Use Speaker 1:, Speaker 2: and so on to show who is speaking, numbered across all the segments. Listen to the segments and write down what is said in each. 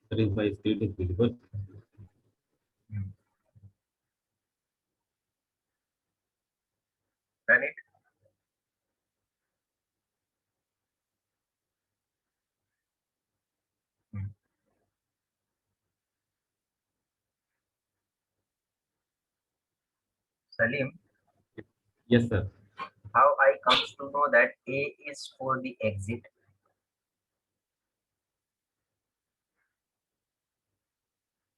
Speaker 1: That is why speed is visible.
Speaker 2: Hmm. Run it. Hmm. Salim,
Speaker 1: Yes, sir.
Speaker 2: how I comes to know that A is for the exit?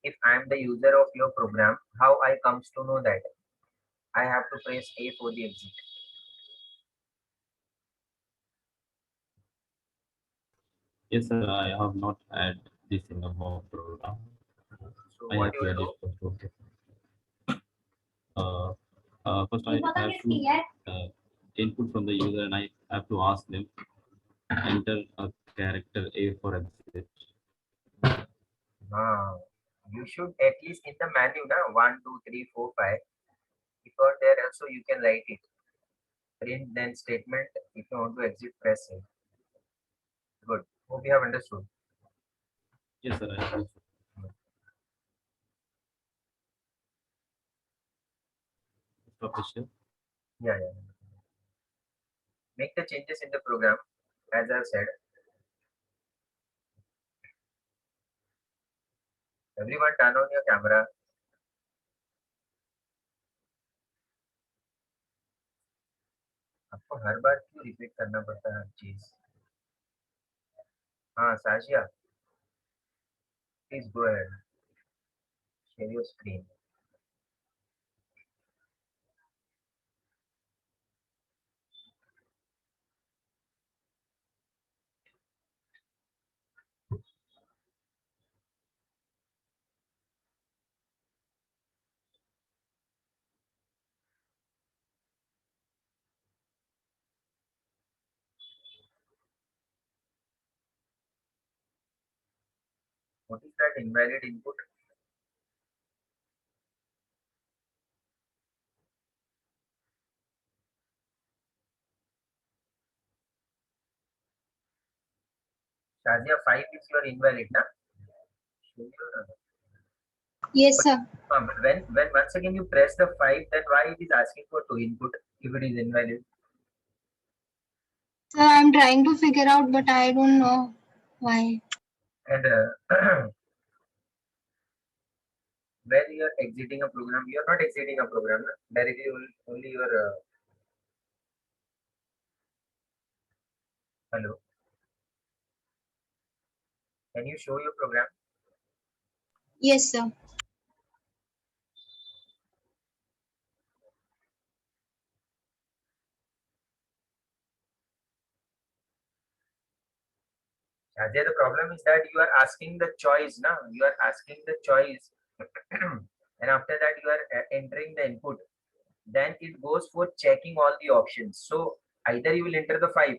Speaker 2: If I am the user of your program, how I comes to know that I have to press A for the exit?
Speaker 1: Yes, sir. I have not had this in the mock program.
Speaker 2: So
Speaker 1: I
Speaker 2: what
Speaker 1: have
Speaker 2: you
Speaker 1: to
Speaker 2: will
Speaker 1: add it
Speaker 2: do?
Speaker 1: first. Okay. Uh, First, I have to input from the user, and I have to ask them enter a character A for exit.
Speaker 2: Ah, you should at least in the menu, na 1, 2, 3, 4, 5. Because there also you can write it. Print then statement. If you want to exit, press A. Good. Hope you have understood.
Speaker 1: Yes, sir. I have. Stop the share.
Speaker 2: Yeah, yeah. Make the changes in the program, as I've said. Everyone turn on your camera. आपको हर बार क्यों repeat करना पड़ता है हर चीज? हाँ, Sajiya, please go ahead. Share your screen. What is that invalid input? Shazia, 5 is your invalid, na? Show your,
Speaker 3: Yes, sir.
Speaker 2: when once again you press the 5, then why it is asking for 2 input if it is invalid?
Speaker 3: Sir, I'm trying to figure out, but I don't know why.
Speaker 2: And when you are exiting a program, you are not exiting a program, na? Directly only your hello. Can you show your program?
Speaker 3: Yes, sir.
Speaker 2: Shazia, the problem is that you are asking the choice, na? You are asking the choice, and after that you are entering the input. Then it goes for checking all the options. So either you will enter the 5.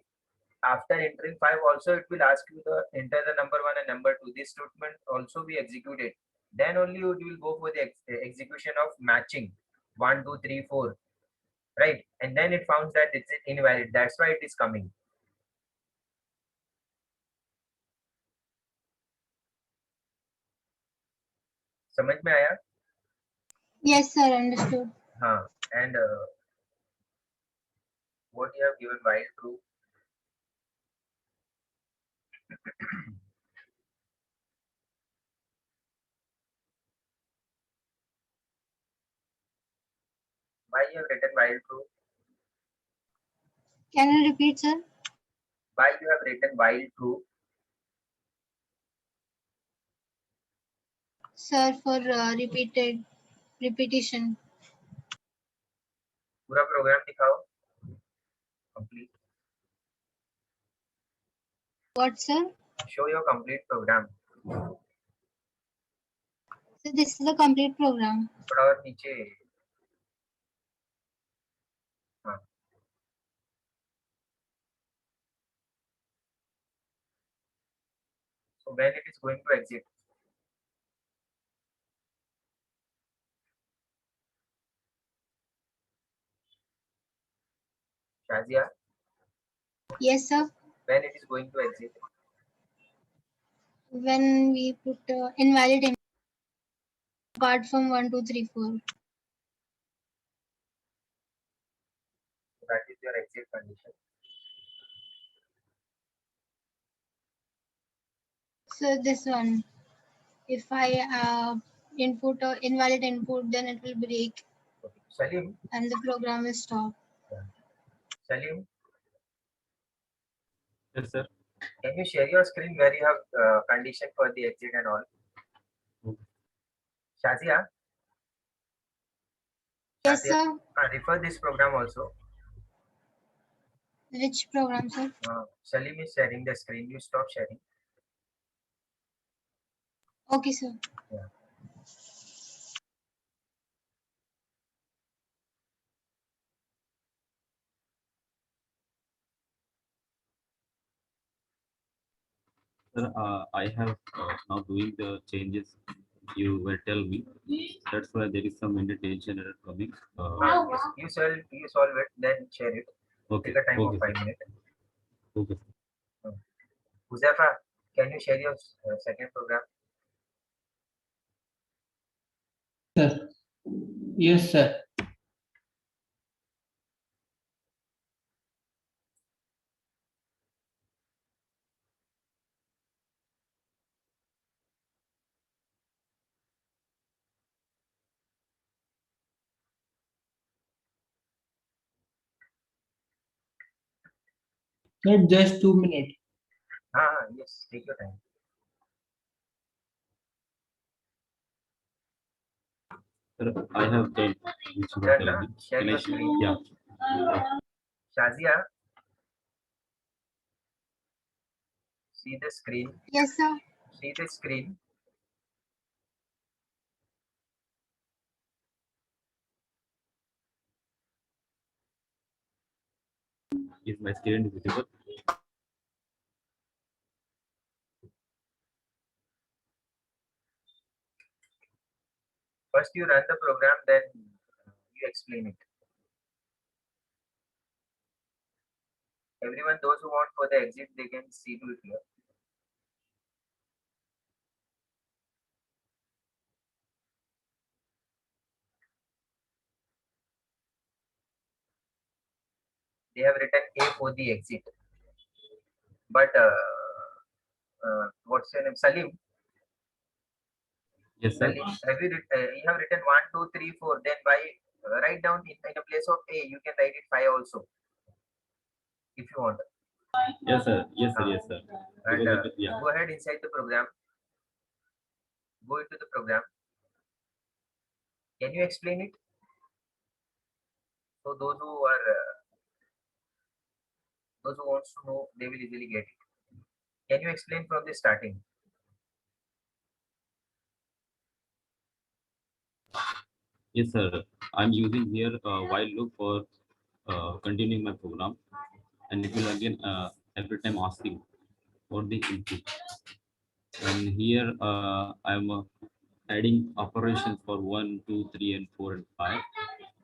Speaker 2: After entering 5 also it will ask you the enter the number 1 and number 2. This statement also be executed. Then only you will go for the execution of matching 1, 2, 3, 4, right? And then it found that it's invalid. That's why it is coming. समझ में आया?
Speaker 3: Yes, sir. Understood.
Speaker 2: हाँ. And what you have given while true. Why you have written while true?
Speaker 3: Can you repeat, sir?
Speaker 2: Why you have written while true?
Speaker 3: Sir, for repetition.
Speaker 2: पूरा programme दिखाओ complete.
Speaker 3: What, sir?
Speaker 2: Show your complete program.
Speaker 3: So this is the complete program.
Speaker 2: थोड़ा और नीचे. हाँ. So when it is going to exit? Shazia,
Speaker 3: Yes, sir.
Speaker 2: when it is going to exit?
Speaker 3: when we put invalid input apart from 1, 2, 3, 4.
Speaker 2: That is your exit condition.
Speaker 3: So this one, if I input invalid input, then it will break
Speaker 2: Okay. Salim,
Speaker 3: and the program will stop.
Speaker 2: Salim,
Speaker 1: Yes, sir.
Speaker 2: can you share your screen where you have condition for the exit and all?
Speaker 1: Okay.
Speaker 2: Shazia,
Speaker 3: Yes,
Speaker 2: Shazia,
Speaker 3: sir.
Speaker 2: refer this program also.
Speaker 3: Which program, sir?
Speaker 2: Salim is sharing the screen. You stop sharing.
Speaker 3: Okay, sir.
Speaker 2: Yeah.
Speaker 1: Sir, I have now doing the changes you will tell me. That's why there is some indentation error coming.
Speaker 2: Yes, you solve it, then share it.
Speaker 1: Okay.
Speaker 2: Take a time of
Speaker 1: Okay,
Speaker 2: 5
Speaker 1: sir.
Speaker 2: minutes.
Speaker 1: Okay.
Speaker 2: Huzafa, can you share your second program?
Speaker 4: Sir. Yes, sir. Sir, just 2 minutes.
Speaker 2: Yes, take your time.
Speaker 1: Sir, I have done which you
Speaker 2: Done,
Speaker 1: tell
Speaker 2: na?
Speaker 1: me.
Speaker 2: Share
Speaker 1: Can I
Speaker 2: your
Speaker 1: share?
Speaker 2: screen.
Speaker 1: Yeah.
Speaker 2: Shazia, see the screen.
Speaker 3: Yes, sir.
Speaker 2: See the screen.
Speaker 1: Is my screen visible?
Speaker 2: First, you run the program, then you explain it. Everyone, those who want for the exit, they can see to it here. They have written A for the exit. But what's your name? Salim.
Speaker 1: Yes, sir.
Speaker 2: Salim, have you have written 1, 2, 3, 4. Then by write down in a place of A, you can write it 5 also, if you want.
Speaker 1: Yes, sir. Yes, sir. Yes, sir.
Speaker 2: And
Speaker 1: Because yeah.
Speaker 2: go ahead inside the program. Go into the program. Can you explain it? So those who wants to know, they will easily get it. Can you explain from the starting?
Speaker 1: Yes, sir. I'm using here while loop for continuing my program, and it will again every time asking for the input. And here I'm adding operations for 1, 2, 3, and 4 and 5.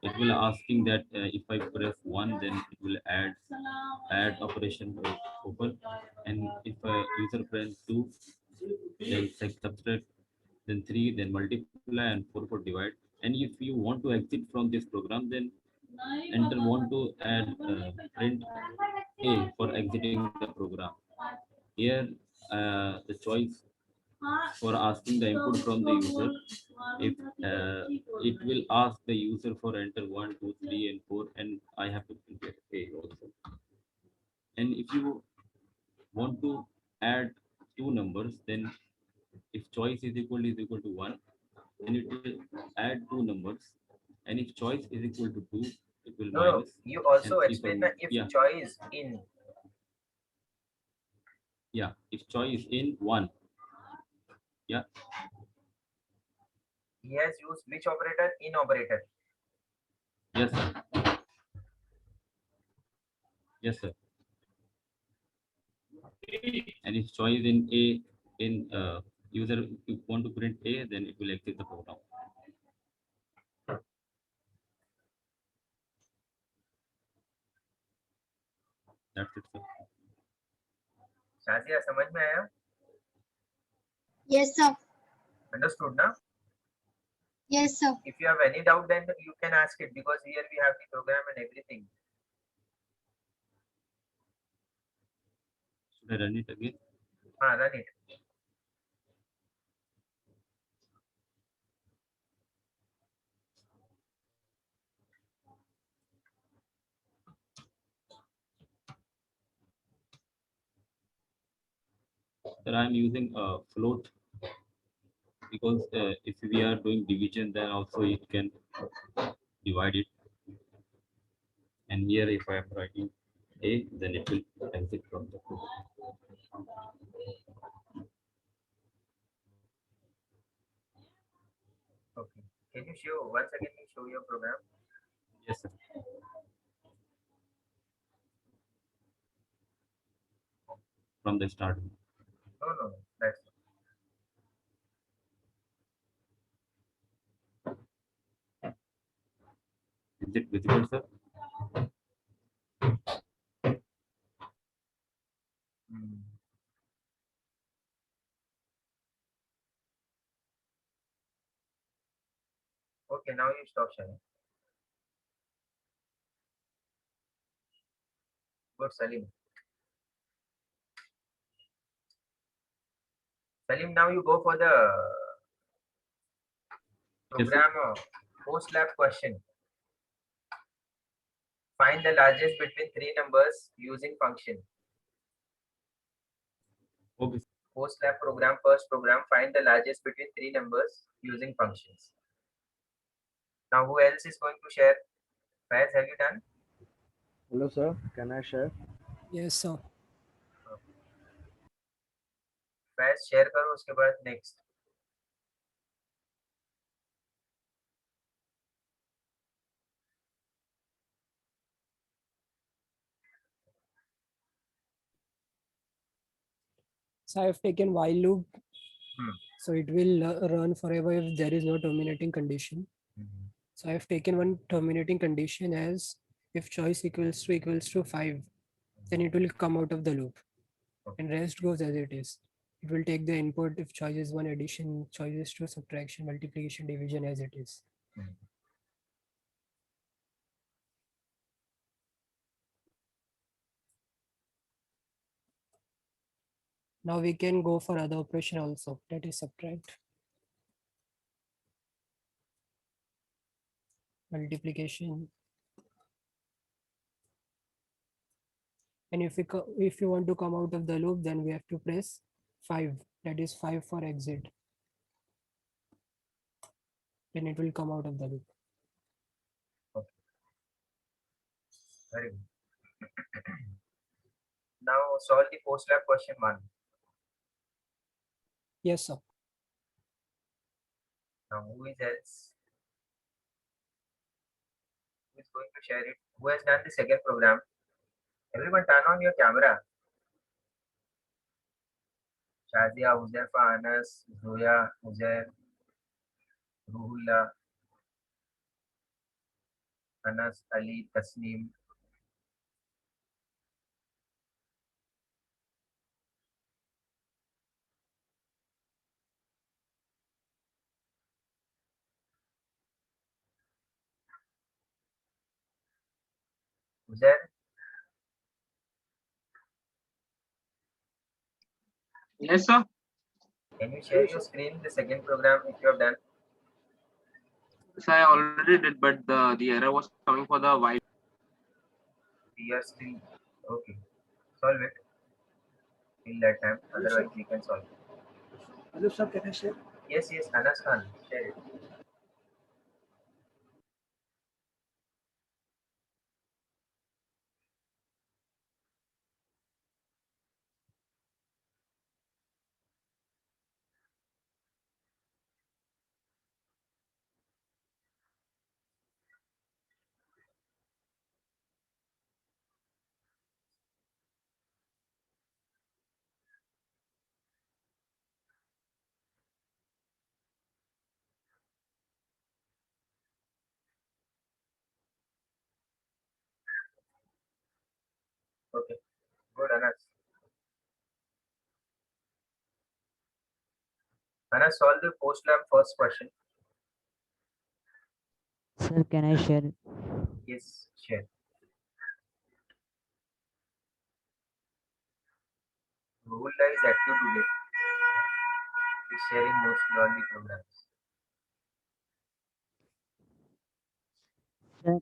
Speaker 1: It will asking that if I press 1, then it will add operation open, and if a user press 2, then subtract, then 3, then multiply, and 4 for divide. And if you want to exit from this program, then enter want to add print A for exiting the program. Here the choice for asking the input from the user, if it will ask the user for enter 1, 2, 3, and 4, and I have to print A also. And if you want to add two numbers, then if choice is equal to 1, then it will add two numbers, and if choice is equal to 2, it will
Speaker 2: No,
Speaker 1: minus.
Speaker 2: you
Speaker 1: And
Speaker 2: also
Speaker 1: if
Speaker 2: explain that if
Speaker 1: yeah,
Speaker 2: choice in.
Speaker 1: yeah, if choice in 1, yeah,
Speaker 2: He has used which operator? In operator.
Speaker 1: yes, sir. Yes, sir. And if choice in A, in user, if you want to print A, then it will exit the program. That's it, sir.
Speaker 2: Shazia समझ में आया?
Speaker 3: Yes, sir.
Speaker 2: Understood now?
Speaker 3: Yes, sir.
Speaker 2: If you have any doubt, then you can ask it, because here we have the program and everything.
Speaker 1: Should I run it again?
Speaker 2: Run it.
Speaker 1: Sir, I'm using float because if we are doing division, then also it can divide it. And here, if I am writing A, then it will exit from the float.
Speaker 2: Okay. Can you show once again? You show your program.
Speaker 1: Yes, sir. From the start.
Speaker 2: No, no, no. That's
Speaker 1: Is it visible, sir?
Speaker 2: mm. Okay. Now you stop sharing. Good, Salim. Salim, now you go for the
Speaker 1: Yes, sir.
Speaker 2: program post lab question. Find the largest between three numbers using function.
Speaker 1: Okay.
Speaker 2: Post lab program, first program, find the largest between three numbers using functions. Now, who else is going to share? Faiz, have you done?
Speaker 5: Hello, sir. Can I share?
Speaker 6: Yes, sir.
Speaker 2: Faiz, share करो उसके बाद next.
Speaker 6: So I have taken while loop.
Speaker 2: Hmm.
Speaker 6: So it will run forever if there is no terminating condition.
Speaker 2: Mhm.
Speaker 6: So I have taken one terminating condition as if choice equals to 5, then it will come out of the loop. And rest goes as it is. It will take the input if choice is 1, addition, choice is 2, subtraction, multiplication, division as it is.
Speaker 2: Hmm.
Speaker 6: Now we can go for other operation also, that is subtract, multiplication. And if you want to come out of the loop, then we have to press 5, that is 5 for exit. Then it will come out of the loop.
Speaker 2: Very good. Now solve the post lab question 1.
Speaker 6: Yes, sir.
Speaker 2: Now who is else? Who is going to share it? Who has done the second program? Everyone turn on your camera. Shazia, Huzaifa, Anas, Zoya, Uzair, Ruhullah, Anas, Ali, Tasneem. Uzair,
Speaker 7: Yes, sir.
Speaker 2: can you share your screen, the second program if you have done?
Speaker 7: So I already did, but the error was coming for the white.
Speaker 2: Your screen. Okay. Solve it till that time. Otherwise, we can solve it.
Speaker 5: Hello, sir. Can I share?
Speaker 2: Yes, yes, Anas Khan, share it. Okay. Good, Anas. Sana, solve the post lab first question.
Speaker 8: Sir, can I share?
Speaker 2: Yes, share. Rula is active today. He's sharing mostly all the programs.
Speaker 8: Sir,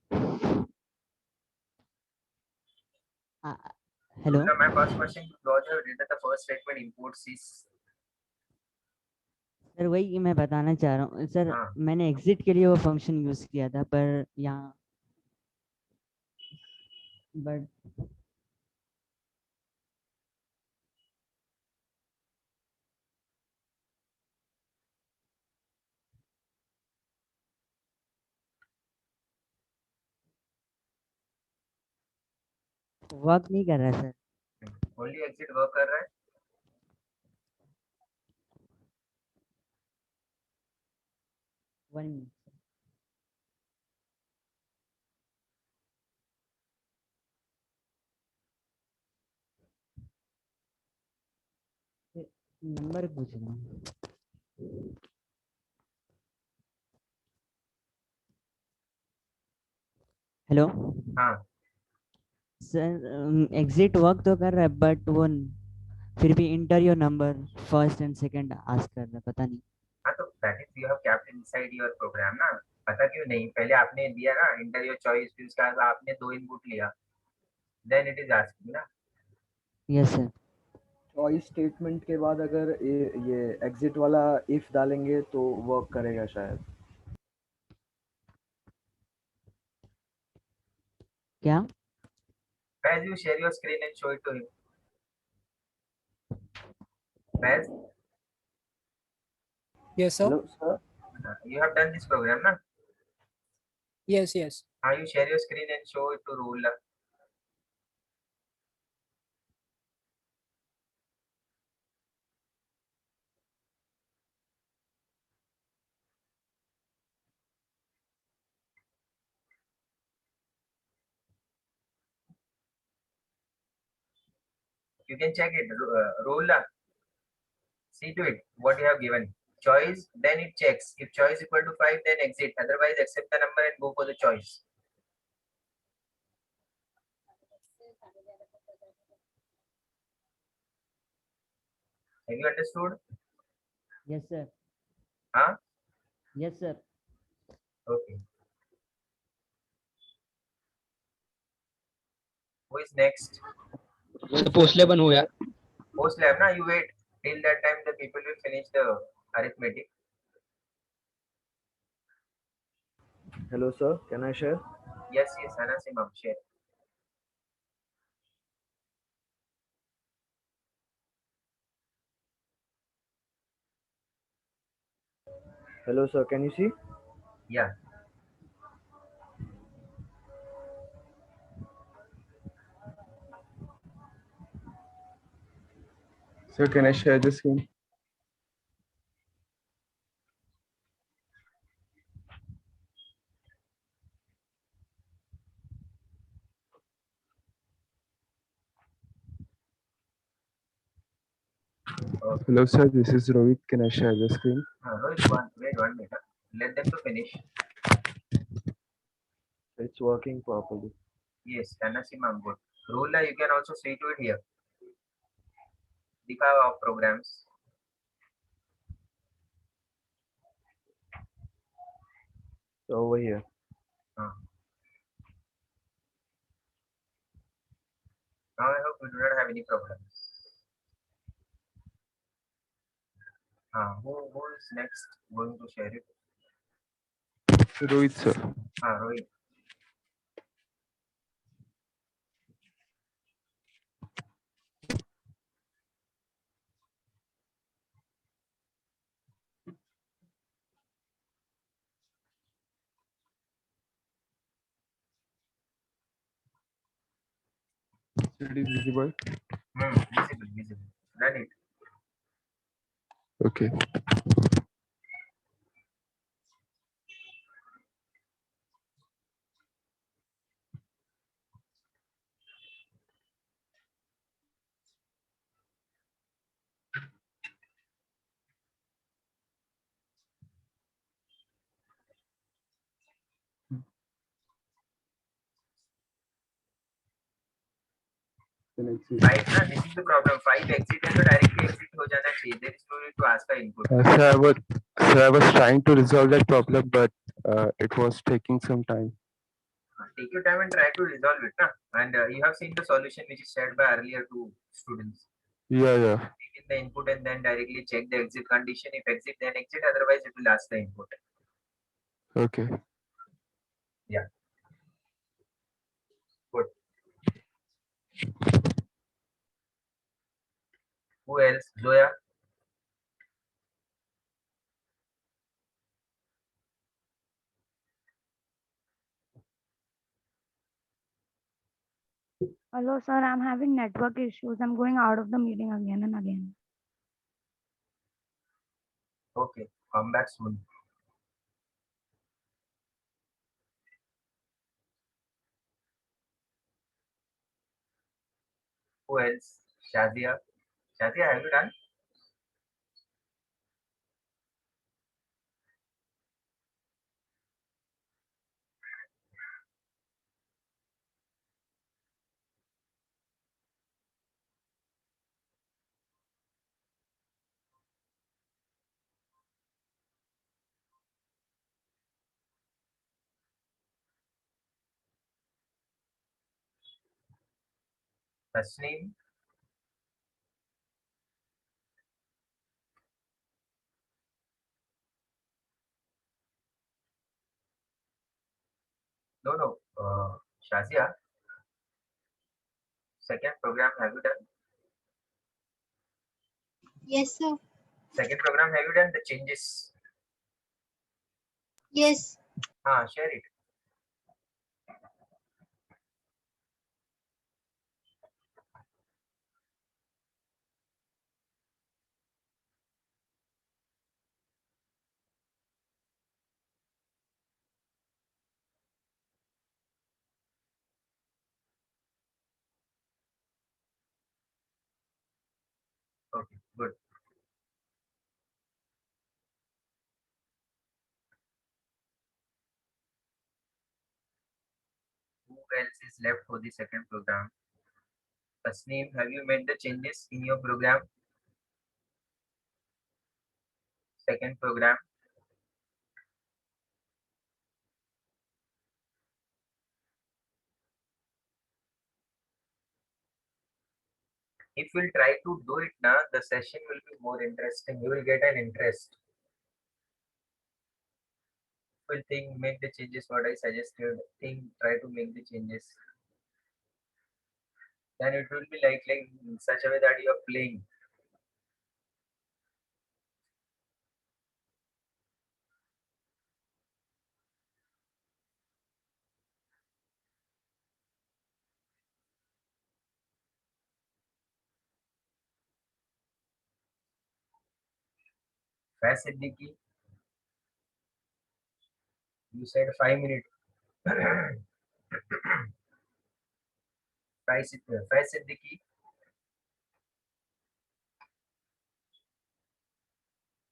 Speaker 8: hello.
Speaker 2: Rula, my first question was written the first statement imports is.
Speaker 8: Sir वही मैं बताना चाह रहा हूँ sir,
Speaker 2: हाँ.
Speaker 8: मैंने exit के लिए वो फंक्शन यूज किया था, पर यहाँ बट वर्क नहीं कर रहा सर।
Speaker 2: Only exit work कर रहा है.
Speaker 8: One minute. नंबर पूछ रहा हूँ। हेलो
Speaker 2: हाँ.
Speaker 8: सर, एग्जिट वर्क तो कर रहा है, बट वो फिर भी inter your number first and second ask कर रहा है, पता नहीं।
Speaker 2: हाँ तो that is you have kept inside your program ना. पता क्यों नहीं? पहले आपने दिया ना enter your choice, फिर उसके बाद आपने 2 इनपुट लिया. Then it is asking ना.
Speaker 8: Yes sir.
Speaker 5: चॉइस स्टेटमेंट के बाद अगर ये एग्जिट वाला इफ डालेंगे तो वर्क करेगा शायद।
Speaker 8: क्या?
Speaker 2: As you share your screen and show it to him. As
Speaker 6: Yes, sir.
Speaker 5: Hello sir,
Speaker 2: you have done this program ना.
Speaker 6: Yes, yes.
Speaker 2: हाँ, you share your screen and show it to Rula. You can check it. Rula. See to it what you have given. Choice, then it checks. If choice equal to 5, then exit. Otherwise, accept the number and go for the choice. Have you understood?
Speaker 8: Yes sir.
Speaker 2: Huh?
Speaker 8: Yes sir.
Speaker 2: Okay. Who is next?
Speaker 4: Post eleven हो गया।
Speaker 2: Post lab, na? You wait till that time the people will finish the arithmetic.
Speaker 5: Hello sir, can I share?
Speaker 2: Yes, yes, Hannah Simam, share.
Speaker 5: Hello sir, can you see?
Speaker 2: Yeah.
Speaker 9: Sir, can I share the screen? Hello, sir. This is Rohit. Can I share the screen?
Speaker 2: Rohit, wait 1 minute. Let them to finish.
Speaker 5: It's working properly.
Speaker 2: Yes, Hannah Simam, good. Rula, you can also see to it here. Dikha of programs.
Speaker 5: So over here.
Speaker 2: Now I hope we do not have any problems. Who is next going to share it?
Speaker 9: Rohit, sir.
Speaker 2: Rohit.
Speaker 9: It is visible.
Speaker 2: Visible. Done it.
Speaker 9: Okay. then exit.
Speaker 2: 5 ना, this is the problem. 5 exit है तो directly exit हो जाना चाहिए. There is no need to ask the input.
Speaker 9: So I was trying to resolve that problem, but it was taking some time.
Speaker 2: Take your time and try to resolve it. Na? And you have seen the solution which is shared by earlier two students.
Speaker 9: Yeah.
Speaker 2: Take in the input and then directly check the exit condition. If exit, then exit. Otherwise, it will ask the input.
Speaker 9: Okay.
Speaker 2: Yeah. Good. Who else? Zoya?
Speaker 10: Hello, sir. I'm having network issues. I'm going out of the meeting again and again.
Speaker 2: Okay. Come back soon. Who else? Shazia? Shazia, have you done? Tasneem? No. Shazia? Second program, have you done?
Speaker 3: Yes, sir.
Speaker 2: Second program, have you done the changes?
Speaker 3: Yes.
Speaker 2: Share it. Okay, good. Who else is left for the second program? Tasneem, have you made the changes in your program? Second program. If we'll try to do it now, the session will be more interesting. You will get an interest. Will think, make the changes what I suggested. Think, try to make the changes. Then it will be like in such a way that you are playing. Faiz Siddiqui, you said 5 minutes. Faiz Siddiqui,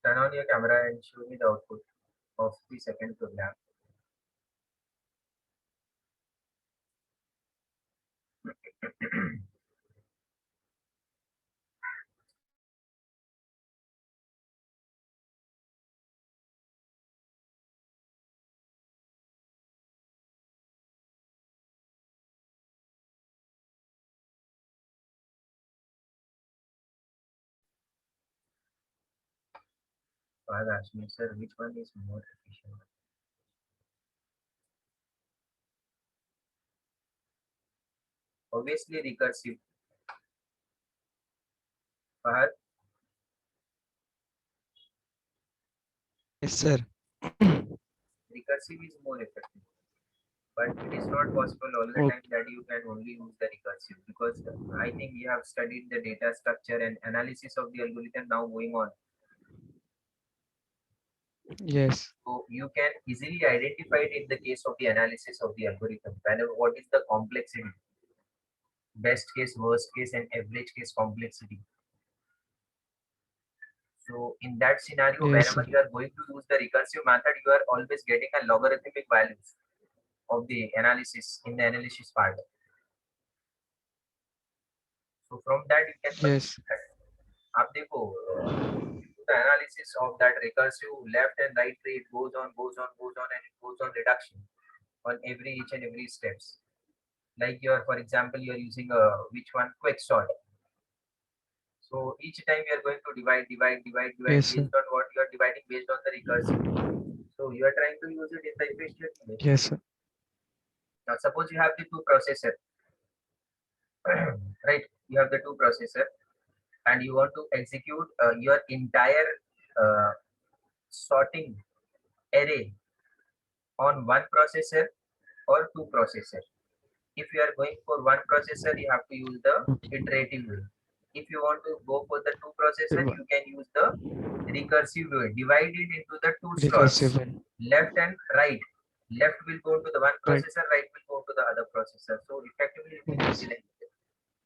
Speaker 2: turn on your camera and show me the output of the second program. Faiz asked me, sir, which one is more efficient? Obviously recursive. Fahad,
Speaker 4: Yes, sir.
Speaker 2: recursive is more effective. But it is not possible all the time that you can only use the recursive, because I think you have studied the data structure and analysis of the algorithm now going on.
Speaker 4: Yes.
Speaker 2: So you can easily identify it in the case of the analysis of the algorithm. Whenever what is the complexity, best case, worst case, and average case complexity. So in that scenario,
Speaker 4: Yes,
Speaker 2: whenever
Speaker 4: sir.
Speaker 2: you are going to use the recursive method, you are always getting a logarithmic values of the analysis in the analysis part. So from that you can
Speaker 9: Yes.
Speaker 2: that. आप देखो, the analysis of that recursive left and right tree, it goes on, and it goes on reduction on each and every steps. Like for example, you are using which one, quick sort. So each time you are going to divide
Speaker 9: Yes, sir.
Speaker 2: based on what you are dividing based on the recursive. So you are trying to use it in the efficient way.
Speaker 9: Yes, sir.
Speaker 2: Now suppose you have the two processor, right? You have the two processor, and you want to execute your entire uh, sorting array on one processor or two processor. If you are going for one processor, you have to use the iterative way. If you want to go for the two processor, you can use the recursive way. Divide it into the two slots,
Speaker 9: Recursive.
Speaker 2: left and right. Left will go to the one
Speaker 9: Right.
Speaker 2: processor, right will go to the other processor. So effectively, you can
Speaker 9: Yes.
Speaker 2: utilize it.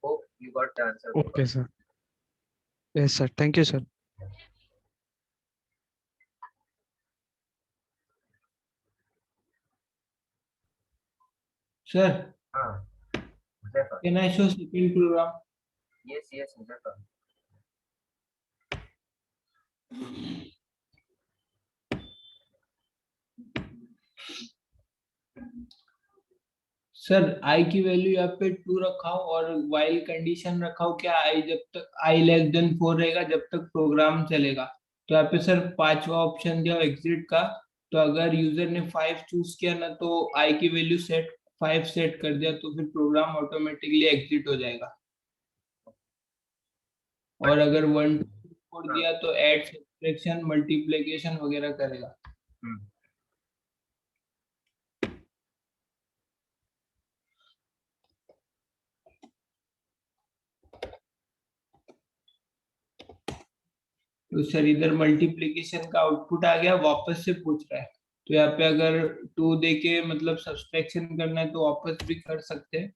Speaker 2: Hope you got the answer.
Speaker 9: Okay, sir. Yes, sir. Thank you, sir.
Speaker 11: Sir,
Speaker 2: Zephyr.
Speaker 11: can I show second program?
Speaker 2: Yes, Zephyr.
Speaker 11: Sir I की value यहाँ पे 2 रखा हूँ और while condition रखा हूँ क्या आई जब तक आई लेस देन 4 रहेगा जब तक प्रोग्राम चलेगा। तो यहाँ पे सर 5वां ऑप्शन दिया एग्जिट का। तो अगर यूजर ने 5 चूज किया ना तो आई की वैल्यू 5 सेट कर दिया तो फिर प्रोग्राम ऑटोमेटिकली एग्जिट हो जाएगा। और अगर 1 to 4 दिया तो ऐड सब्ट्रैक्शन मल्टीप्लिकेशन वगैरह करेगा। तो सर इधर मल्टीप्लिकेशन का आउटपुट आ गया, वापस से पूछ रहा है। तो यहाँ पे अगर 2 देके मतलब सब्ट्रैक्शन करना है तो वापस भी कर सकते हैं।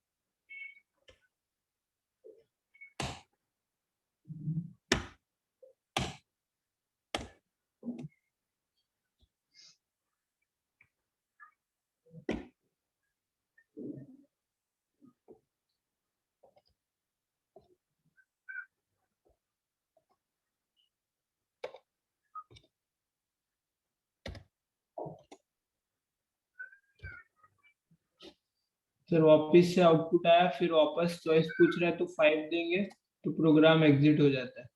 Speaker 11: सर वापस से आउटपुट आया, फिर वापस चॉइस पूछ रहा है तो 5 देंगे तो प्रोग्राम एग्जिट हो जाता है।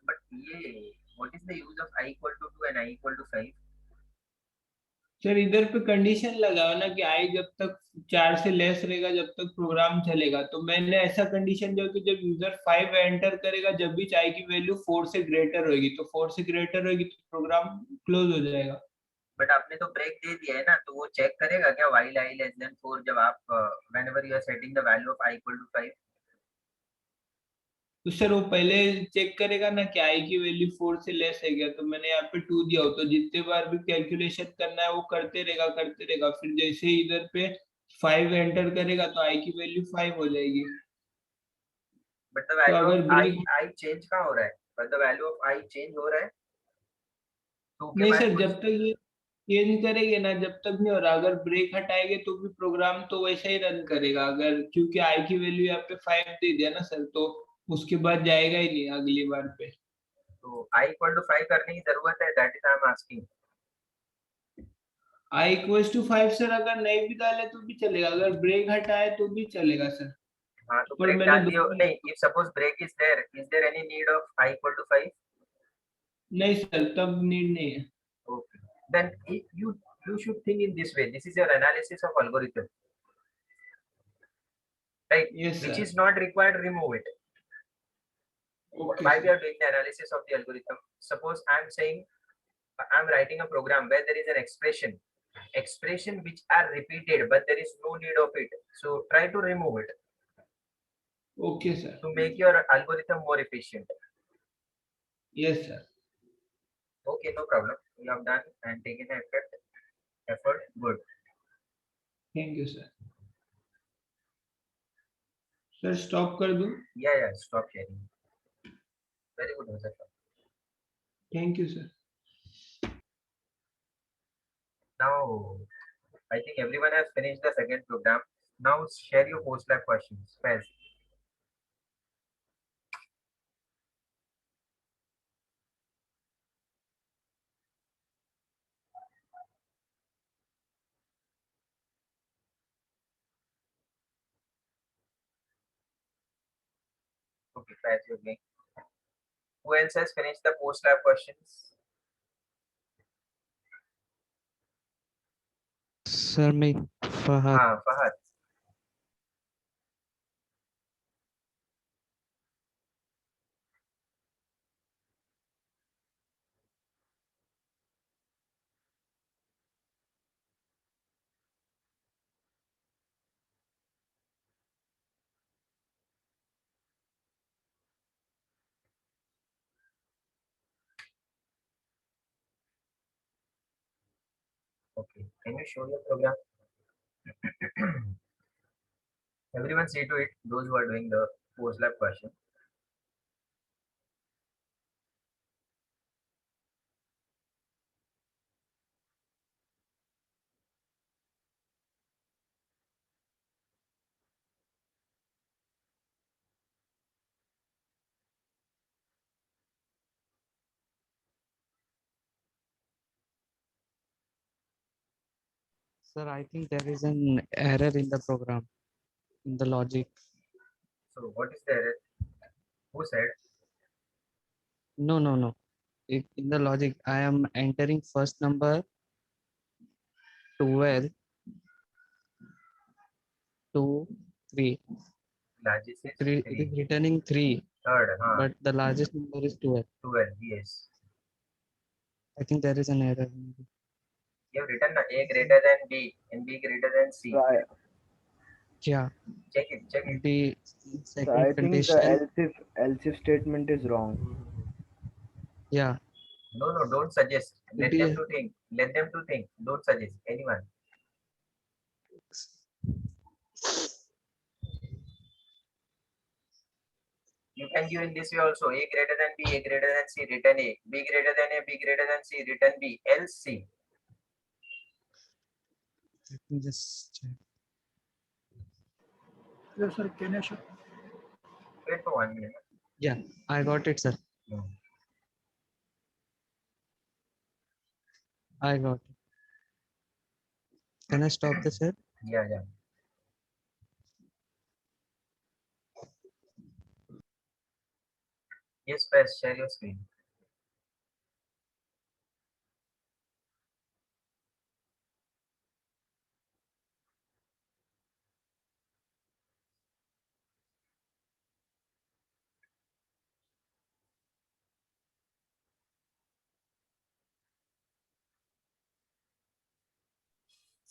Speaker 2: But what is the use of I equal to 2 and I equal to 5?
Speaker 11: Sir इधर पे कंडीशन लगाओ ना कि आई जब तक 4 से लेस रहेगा जब तक प्रोग्राम चलेगा। तो मैंने ऐसा कंडीशन दिया कि जब यूजर 5 एंटर करेगा जब भी आई की वैल्यू 4 से ग्रेटर होगी, तो 4 से ग्रेटर होगी तो प्रोग्राम क्लोज हो जाएगा।
Speaker 2: बट आपने तो ब्रेक दे दिया है ना, तो वो चेक करेगा क्या while I less than 4 जब आप whenever you are setting the value of I equal to 5?
Speaker 11: तो सर वो पहले चेक करेगा ना कि आई की वैल्यू 4 से लेस है क्या। तो मैंने यहाँ पे 2 दिया हो तो जितने बार भी कैलकुलेशन करना है वो करते रहेगा। फिर जैसे ही इधर पे 5 एंटर करेगा तो आई की वैल्यू 5 हो जाएगी।
Speaker 2: बट द
Speaker 11: तो
Speaker 2: वैल्यू
Speaker 11: अगर
Speaker 2: ऑफ I चेंज कहाँ हो रहा है? But the value of I change हो रहा है तो
Speaker 11: नहीं सर, जब तक ये चेंज करेंगे ना जब तक नहीं हो रहा। अगर ब्रेक हटाएंगे तो भी प्रोग्राम तो वैसे ही रन करेगा। अगर क्योंकि आई की वैल्यू यहाँ पे 5 दे दिया ना सर, तो उसके बाद जाएगा ही नहीं अगली बार पे।
Speaker 2: तो I equal to 5 करने की जरूरत है, that is I am asking.
Speaker 11: I equals to 5 sir अगर नहीं भी डाले तो भी चलेगा, अगर ब्रेक हटाए तो भी चलेगा सर।
Speaker 2: हाँ तो
Speaker 11: पर
Speaker 2: ब्रेक
Speaker 11: मैंने
Speaker 2: डाल दिया नहीं, if suppose break is there any need of I equal to 5?
Speaker 11: नहीं सर, तब नीड नहीं है।
Speaker 2: Okay, then you should think in this way. This is your analysis of algorithm, right?
Speaker 11: Yes,
Speaker 2: which
Speaker 11: sir.
Speaker 2: is not required, remove it.
Speaker 11: Okay,
Speaker 2: Why
Speaker 11: sir.
Speaker 2: we are doing the analysis of the algorithm? Suppose I'm saying I'm writing a program where there is an expression which are repeated but there is no need of it, so try to remove it.
Speaker 11: Okay sir.
Speaker 2: To make your algorithm more efficient.
Speaker 11: Yes sir.
Speaker 2: Okay, no problem. You have done and taken effort. Good.
Speaker 11: Thank you sir. Sir stop कर दूं?
Speaker 2: Yeah, stop sharing. Very good, Joseph.
Speaker 11: Thank you sir.
Speaker 2: Now I think everyone has finished the second program. Now share your post lab questions. Faz. Okay, Faz, you're going. Who else has finished the post lab questions?
Speaker 12: Sir, me, Fahad.
Speaker 2: Fahad. Okay, can you show your program? Everyone see to it, those who are doing the post lab question.
Speaker 12: Sir, I think there is an error in the program, in the logic.
Speaker 2: So what is the error? Who said?
Speaker 12: No, no, no. In the logic, I am entering first number 12, 2, 3.
Speaker 2: Largest is
Speaker 12: It is
Speaker 2: 3.
Speaker 12: returning 3,
Speaker 2: Third,
Speaker 12: but the largest number is 12.
Speaker 2: 12, yes.
Speaker 12: I think there is an error.
Speaker 2: You have written A greater than B and B greater than C.
Speaker 5: Right.
Speaker 12: Yeah.
Speaker 2: Check it, check it.
Speaker 12: The
Speaker 5: So
Speaker 12: second
Speaker 5: I think the
Speaker 12: condition.
Speaker 5: else if statement is wrong.
Speaker 12: Yeah.
Speaker 2: No, don't suggest. Let
Speaker 12: It
Speaker 2: them
Speaker 12: is.
Speaker 2: to think. Let them to think. Don't suggest anyone. You can give in this way also. A greater than B, A greater than C, written A. B greater than A, B greater than C, written B. Else C.
Speaker 12: Let me just check.
Speaker 13: Yes, sir. Can I show?
Speaker 2: Wait for 1 minute.
Speaker 12: Yeah, I got it, sir. I got it. Can I stop the sir?
Speaker 2: Yeah. Yes, first share your screen.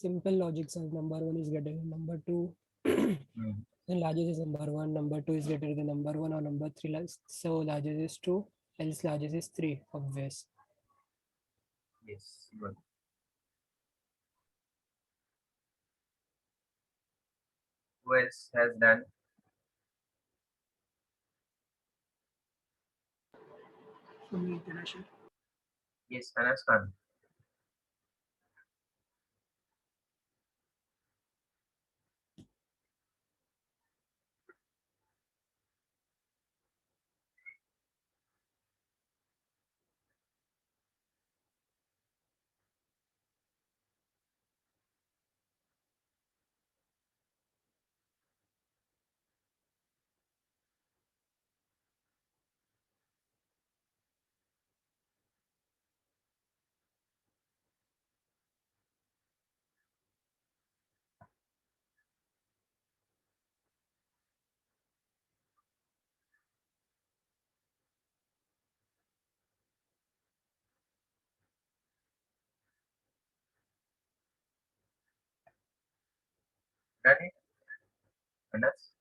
Speaker 6: Simple logic says number 1 is greater than number 2. And largest is number 1, number 2 is greater than number 1 or number 3. So largest is 2, else largest is 3, obvious.
Speaker 2: Yes, good. Who else has done?
Speaker 13: For me, can I share?
Speaker 2: Yes, Anas Khan. Done it? Anas?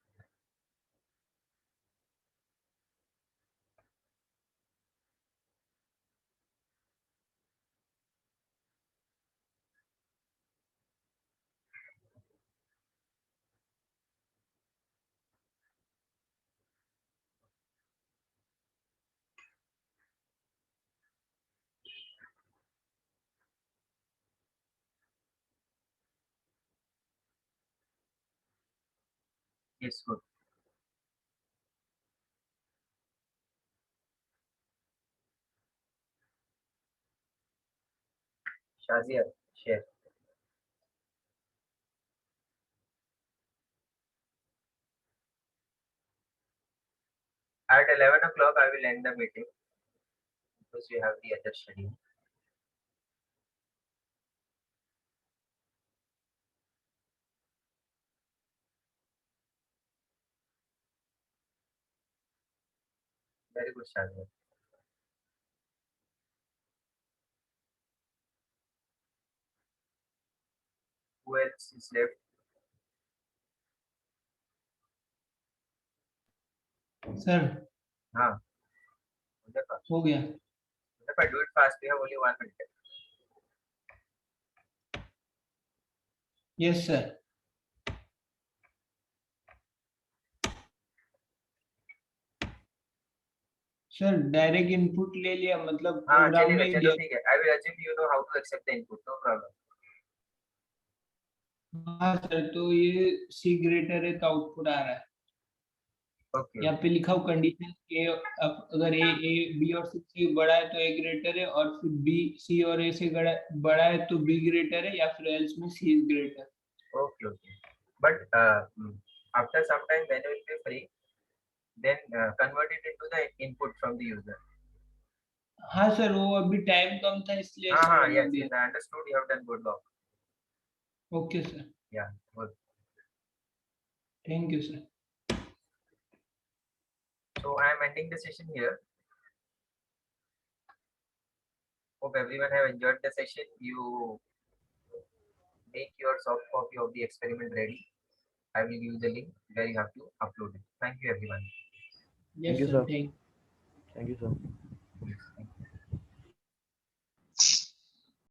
Speaker 2: Yes, good. Shazia, share. At 11 o'clock, I will end the meeting because we have the other schedule. Very good, Shazia. Who else is left?
Speaker 11: Sir
Speaker 2: हाँ. Muzaffar.
Speaker 11: हो गया.
Speaker 2: Muzaffar, do it fast. We have only 1 minute.
Speaker 11: Yes, sir. Sir direct input ले लिया मतलब
Speaker 2: हाँ,
Speaker 11: programme
Speaker 2: चलिए,
Speaker 11: में ही
Speaker 2: चलो
Speaker 11: दिया.
Speaker 2: ठीक है. I will assume you know how to accept the input. No problem.
Speaker 11: हाँ सर तो ये सी ग्रेटर है तो आउटपुट आ रहा है.
Speaker 2: Okay.
Speaker 11: यहाँ पे लिखा हो कंडीशन ए, अगर ए बी और सी से बड़ा है तो ए ग्रेटर है और फिर बी सी और ए से बड़ा है तो बी ग्रेटर है या फिर एल्स में C is greater.
Speaker 2: Okay, okay. But after some time, when you will be free, then convert it into the input from the user.
Speaker 11: हाँ सर वो अभी टाइम कम था इसलिए
Speaker 2: हाँ,
Speaker 11: ऐसा
Speaker 2: हाँ,
Speaker 11: बना
Speaker 2: yes,
Speaker 11: दिया.
Speaker 2: yes, I understood. You have done good work.
Speaker 11: Okay sir.
Speaker 2: Yeah, good.
Speaker 11: Thank you sir.
Speaker 2: So I am ending the session here. Hope everyone have enjoyed the session. You make your soft copy of the experiment ready. I will give you the link where you have to upload it. Thank you, everyone.
Speaker 11: Yes,
Speaker 5: Thank you,
Speaker 11: sir.
Speaker 5: sir. Thank you, sir.